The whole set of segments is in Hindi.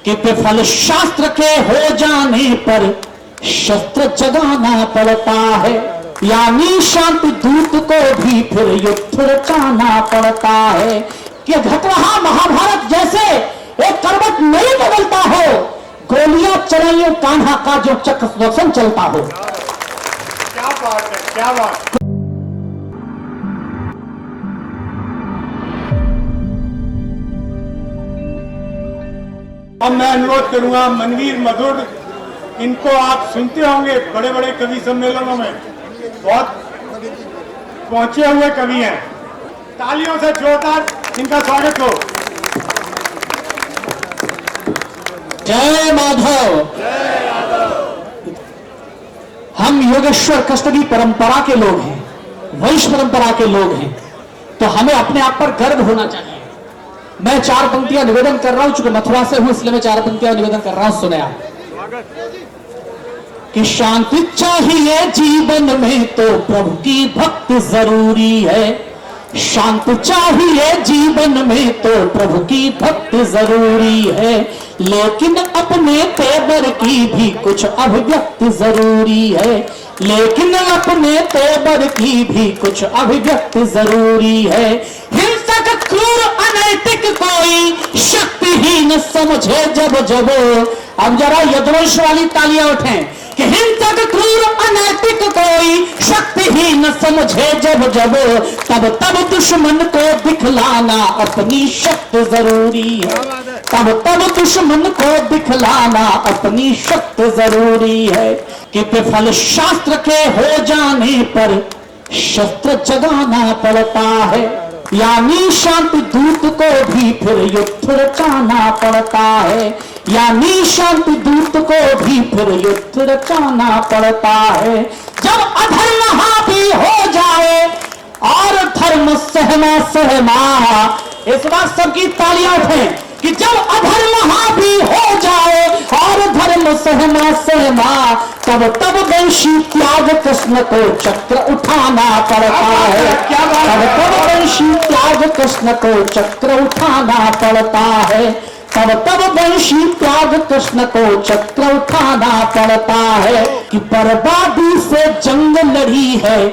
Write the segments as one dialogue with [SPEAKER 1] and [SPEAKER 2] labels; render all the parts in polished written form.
[SPEAKER 1] कि विफल शास्त्र के हो जाने पर शस्त्र जगाना पड़ता है, यानी शांति दूत को भी फिर युद्ध रचाना पड़ता है। कि घट रहा महाभारत जैसे एक करवट नहीं बदलता हो, गोलियां चलाइए कान्हा का जो चक्र सुदर्शन चलता हो।
[SPEAKER 2] क्या बात है, क्या बात। अब मैं अनुरोध करूंगा मनवीर मधुर, इनको आप सुनते होंगे बड़े बड़े कवि सम्मेलनों में, बहुत पहुंचे हुए कवि हैं। तालियों से जोरदार इनका स्वागत हो।
[SPEAKER 1] जय माधव। हम योगेश्वर कष्टगी परंपरा के लोग हैं, वैश्य परंपरा के लोग हैं, तो हमें अपने आप पर गर्व होना चाहिए। मैं 4 पंक्तियां निवेदन कर रहा हूं, चूंकि मथुरा से हूं इसलिए मैं 4 पंक्तियां निवेदन कर रहा हूं। सुने आप कि शांति चाहिए जीवन में तो प्रभु की भक्ति जरूरी है, शांति चाहिए जीवन में तो प्रभु की भक्ति जरूरी है, लेकिन अपने तेवर की भी कुछ अभिव्यक्ति जरूरी है, लेकिन अपने तेवर की भी कुछ अभिव्यक्ति जरूरी है। हिंसक क्रूर अनैतिक कोई शक्तिहीन समझे जब जब, अब जरा यदुवंश वाली तालियां उठें कि हिंसक क्रूर अनैतिक कोई शक्तिहीन समझे जब जब, तब तब दुश्मन को दिखलाना अपनी शक्ति जरूरी है, तब तब दुश्मन को दिखलाना अपनी शक्ति जरूरी है। कि विफल शास्त्र के हो जाने पर शस्त्र जगाना पड़ता है, यानी शांति दूत को भी फिर युद्ध रचाना पड़ता है, यानी शांति दूत को भी फिर युद्ध रचाना पड़ता है। जब अधर्म हावी हो जाए और धर्म सहमा सहमा, इस बार सबकी तालियां उठें कि जब अधर्म हावी हो जाए और धर्म सहमा सहमा, तब तब वंशी त्याग कृष्ण को चक्र उठाना पड़ता है, तब तब वंशी त्याग कृष्ण को चक्र उठाना पड़ता है, तब तब वंशी त्याग कृष्ण को चक्र उठाना पड़ता है। कि बर्बादी से जंग लड़ी है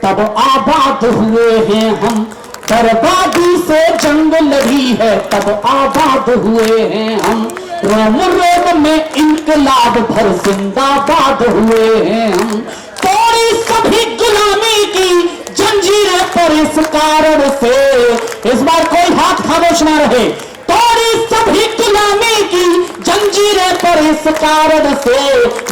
[SPEAKER 1] तब आबाद हुए हैं हम, बर्बादी से जंग लड़ी है तब आबाद हुए हैं हम, रोम रोम में इनकलाब भर जिंदाबाद हुए हैं हम, तोड़ी सभी गुलामी की जंजीरें पर इस कारण से, इस बार कोई हाथ खामोश ना रहे, तोड़ी सभी गुलामी की जंजीरें पर इस कारण से,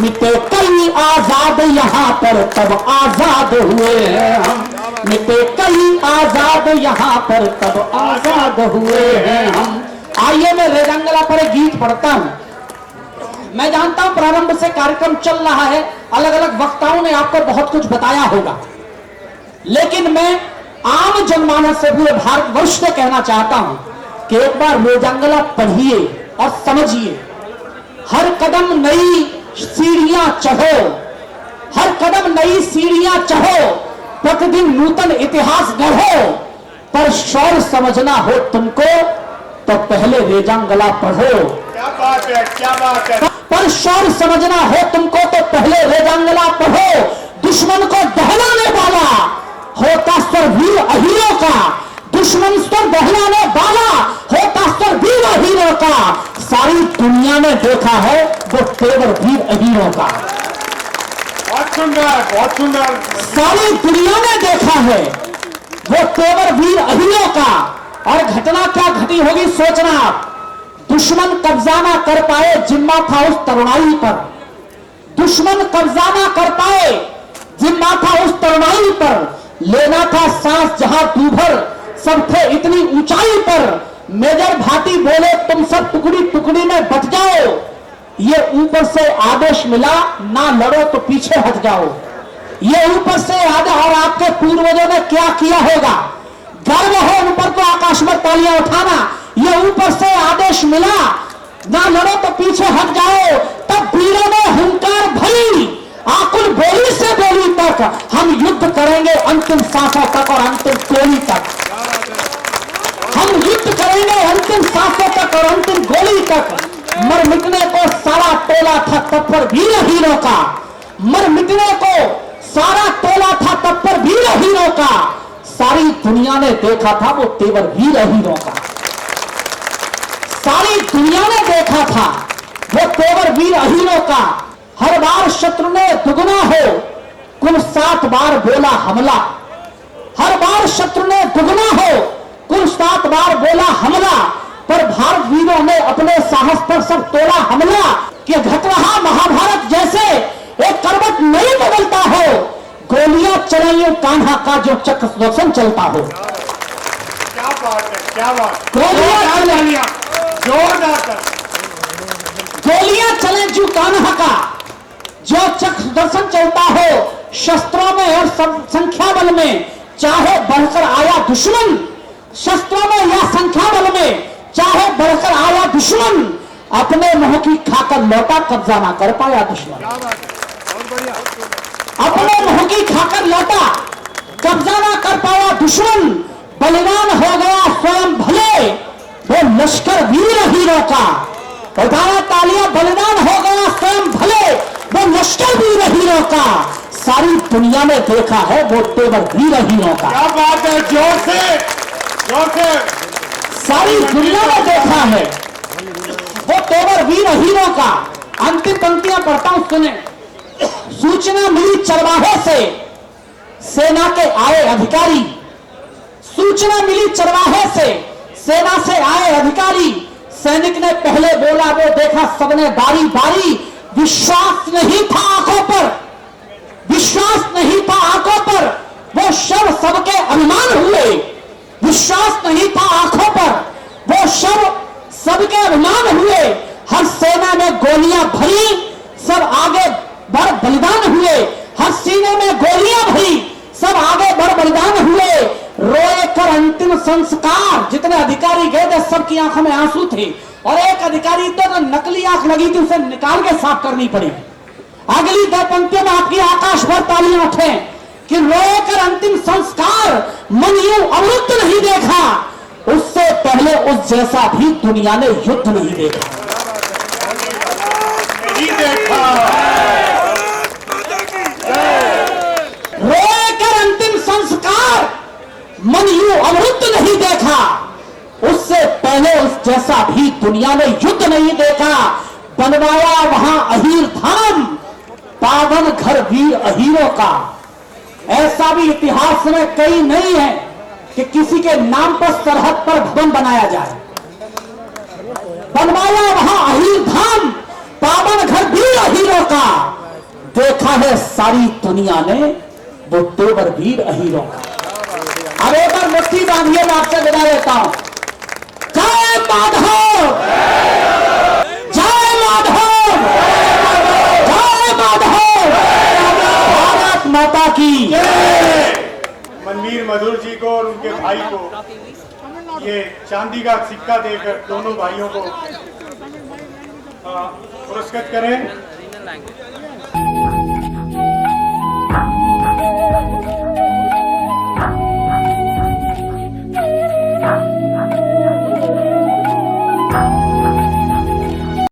[SPEAKER 1] मिटे कई आजाद यहाँ पर तब आजाद हुए हैं हम, मिटे कई आजाद यहाँ पर तब आजाद हुए हैं हम। आइए मैं रेजांगला पर एक गीत पढ़ता हूं। मैं जानता हूं प्रारंभ से कार्यक्रम चल रहा है, अलग अलग वक्ताओं ने आपको बहुत कुछ बताया होगा, लेकिन मैं आम जनमानस से पूरे भारतवर्ष से कहना चाहता हूं कि एक बार रेजांगला पढ़िए और समझिए। हर कदम नई सीढ़ियां चढ़ो, हर कदम नई सीढ़ियां चढ़ो, प्रतिदिन नूतन इतिहास गढ़ो, पर शौर्य समझना हो तुमको तो पहले रेजांगला पढ़ो।
[SPEAKER 2] क्या बात है, क्या बात है।
[SPEAKER 1] पर शौर्य समझना हो तुमको तो पहले रेजांगला पढ़ो। दुश्मन को दहलाने वाला होता स्वर वीर अहीरों का, दुश्मन स्वर दहलाने वाला होता स्वर वीर अहीरों का, सारी दुनिया ने देखा है वो तेवर वीर अहीरों का।
[SPEAKER 2] बहुत सुंदर, बहुत सुंदर।
[SPEAKER 1] सारी दुनिया ने देखा है वो तेवर वीर अहीरों का। और घटना क्या घटी होगी सोचना आप। दुश्मन कब्जा ना कर पाए, जिम्मा था उस तरुणाई पर, दुश्मन कब्जा ना कर पाए, जिम्मा था उस तरुणाई पर, लेना था सांस जहां दूभर, सब थे इतनी ऊंचाई पर, मेजर भाटी बोले तुम सब टुकड़ी टुकड़ी में बट जाओ, ये ऊपर से आदेश मिला ना लड़ो तो पीछे हट जाओ। ये ऊपर से आदेश, और आपके पूर्वजों ने क्या किया होगा, गर्व हो उन पर तो आकाश में तालियां उठाना। ये ऊपर से आदेश मिला ना लड़ो तो पीछे हट जाओ, तब वीरों ने हुंकार भरी, आकुल बोली से बोली तक, हम युद्ध करेंगे अंतिम सांसों तक और अंतिम गोली तक, हम युद्ध करेंगे अंतिम सांसों तक और अंतिम गोली तक। तोला था तब पर वीर हीरों का, मर मिटने को सारा तोला था तब पर वीर हीरों का, सारी दुनिया ने देखा था वो तेवर वीर हीरों का, सारी दुनिया ने देखा था वो तेवर वीर हीरों का। हर बार शत्रु ने दुगना हो कुल 7 बार बोला हमला, हर बार शत्रु ने दुगना हो कुल 7 बार बोला हमला, पर भारत वीरों ने अपने साहस पर सब तोड़ा हमला। कि घट रहा महाभारत जैसे एक करवट नहीं बदलता हो, गोलियां चलाइयो कान्हा का जो चक्र सुदर्शन चलता हो।
[SPEAKER 2] क्या बात है, क्या बात,
[SPEAKER 1] गोलियां
[SPEAKER 2] जोरदार,
[SPEAKER 1] गोलियां चले जो कान्हा का जो चक्र सुदर्शन चलता हो। शस्त्रों में और संख्या बल में चाहे बढ़कर आया दुश्मन, शस्त्रों में या संख्या बल में चाहे बढ़कर आया दुश्मन, अपने मुंह की खाकर लौटा कब्जा ना कर पाया दुश्मन, अपने मुंह की खाकर लौटा कब्जा ना कर पाया दुश्मन। बलिदान हो गया स्वयं भले वो लश्कर वीर हीरों का, बधाया तालियां, बलिदान हो गया स्वयं भले वो लश्कर वीर हीरों का, सारी दुनिया ने देखा है वो तेवर वीर हीरों का।
[SPEAKER 2] क्या बात है, जोर से, जोर से,
[SPEAKER 1] सारी दुनिया ने देखा है वो तेवर वीर हीरों का। अंतिम पंक्तियां पढ़ता हूं, सुने। सूचना मिली चरवाहे से सेना के आए अधिकारी, सूचना मिली चरवाहे से सेना से आए अधिकारी, सैनिक ने पहले बोला वो देखा सबने बारी बारी, विश्वास नहीं था आंखों पर, विश्वास नहीं था आंखों पर, वो शव सबके अभिमान हुए, विश्वास नहीं था आंखों पर, वो शव सबके अभिमान हुए। हर सेना में गोलियां भरी, सब आगे बढ़ बलिदान हुए, हर सीने में गोलियां भरी, सब आगे बढ़ बलिदान हुए। रोए कर अंतिम संस्कार, जितने अधिकारी गए थे सबकी आंखों में आंसू थे, और एक अधिकारी तो नकली आंख लगी थी उसे निकाल के साफ करनी पड़ी। अगली 2 पंक्तियों में आपकी आकाश भर तालियां उठे कि रोए कर अंतिम संस्कार, मन यूं अमृत नहीं देखा, उससे पहले उस जैसा भी दुनिया ने युद्ध नहीं देखा,
[SPEAKER 2] नहीं देखा।
[SPEAKER 1] रोए कर अंतिम संस्कार, मन यूं अमृत नहीं देखा, उससे पहले उस जैसा भी दुनिया ने युद्ध नहीं देखा। बनवाया वहां अहीर धाम, पावन घर वीर अहीरों का। ऐसा भी इतिहास में कहीं नहीं है कि किसी के नाम पर सरहद पर भवन बनाया जाए। बनवाया वहां अहीर धाम, पावन घर वीर अहीरों का। देखा है सारी दुनिया ने वो तेवर वीर अहीरों का। अब एक बार मुट्ठी बांधिए, मैं आपसे विदा लेता हूं। जय माधव, जय माधव, जय माधव, भारत माता की।
[SPEAKER 2] मनवीर मधुर जी को और उनके भाई को ये चांदी का सिक्का देकर दोनों भाइयों को पुरस्कृत करें।